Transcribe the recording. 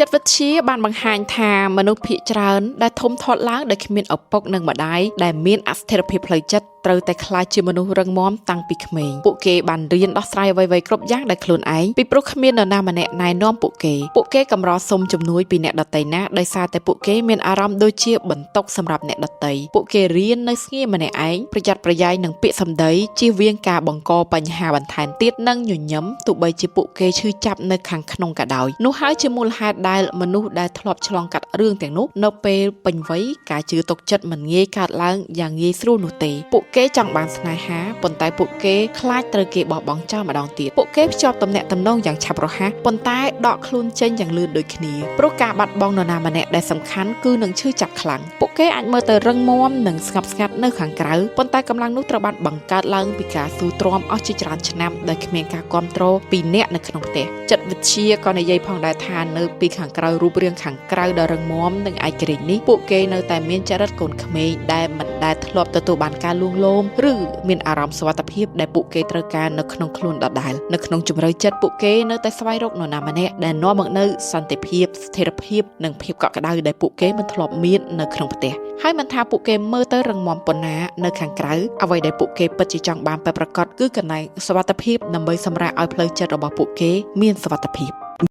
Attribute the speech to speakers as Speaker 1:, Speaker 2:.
Speaker 1: ចិត្តវិទ្យាបានបង្ហាញថាមនុស្សភាគច្រើនដែលធំធាត់ឡើងដោយគ្មានឪពុកនិងម្ដាយដែលមានអស្ថិរភាពផ្លូវចិត្តត្រូវតែខ្លាចជាមនុស្សរឹងមាំតាំងពីក្មេងពួកគេបានរៀនដោះស្រាយអ្វីៗគ្រប់យ៉ាងដោយខ្លួនឯងពីព្រោះគ្មាននរណាម្នាក់ណែនាំពួកគេកម្រសុំជំនួយពីអ្នកដទៃណាដោយសារតែពួកគេមានអារម្មណ៍ដូចជាបន្ទុកសម្រាប់អ្នកដទៃពួកគេរៀននៅស្ងៀមម្នាក់ឯងប្រយ័ត្នប្រយែងនឹងពាក្យសម្ដីជៀសវាងការបង្កបញ្ហាបន្ថែមទៀតនិងញញឹមទោះបីជាពួកគេឈឺចាប់នៅខាងក្នុងក៏ដោយនោះហើយជាមូលហេតុដែលមនុស្សដែលធ្លាប់ឆ្លងកាត់រឿងទាំងនោះនៅពេលពេញវ័យការជឿទុកចិត្តមិនងាយកើតឡើងយ៉ាងងាយស្រួលនោះទេពួកគេចង់បានស្នេហាប៉ុន្តែពួកគេខ្លាចត្រូវគេបោះបង់ចោលម្ដងទៀតពួកគេភ្ជាប់ទំនាក់ទំនងយ៉ាងឆាប់រហ័សប៉ុន្តែដកខ្លួនចេញយ៉ាងលឿនដូចគ្នាព្រោះការបាត់បង់នរណាម្នាក់ដែលសំខាន់គឺនឹងឈឺចាប់ខ្លាំងពួកគេអាចមើលទៅរឹងមាំនិងស្ងប់ស្ងាត់នៅខាងក្រៅប៉ុន្តែកម្លាំងនោះត្រូវបានបង្កើតឡើងពីការស៊ូទ្រាំអស់ជាច្រើនឆ្នាំដោយគ្មានការគ្រប់គ្រងពីអ្នកនៅក្នុងផ្ទះចិត្តវិទ្យាក៏និយាយផងដែរថានៅពីខាងក្រៅរូបរាងខាងក្រៅដ៏រឹងមាំនិងឯករាជ្យនេះពួកគេនៅតែមានចរិតកូនក្មេងដែលមិនដែលធ្លាប់ទទួលបានការលួងលោមឬមានអារម្មណ៍សុវត្ថិភាពដែលពួកគេត្រូវការនៅក្នុងខ្លួនដដែលនៅក្នុងជំរឿចិត្តពួកគេនៅតែស្វែងរកនរណាម្នាក់ដែលនាំមកនូវសន្តិភាពស្ថិរភាពនិងភាពកក់ក្ដៅដែលពួកគេមិនធ្លាប់មាននៅក្នុងផ្ទះហើយមិនថាពួកគេមើលទៅរឹងមាំប៉ុណ្ណានៅខាងក្រៅអ្វីដែលពួកគេពិតជាចង់បានពិតប្រាកដគឺកន្លែងសុវត្ថិភាពដើម្បីសម្រាប់ឲ្យផ្លូវចិត្តរបស់ពួកគេមានសុវត្ថិភាព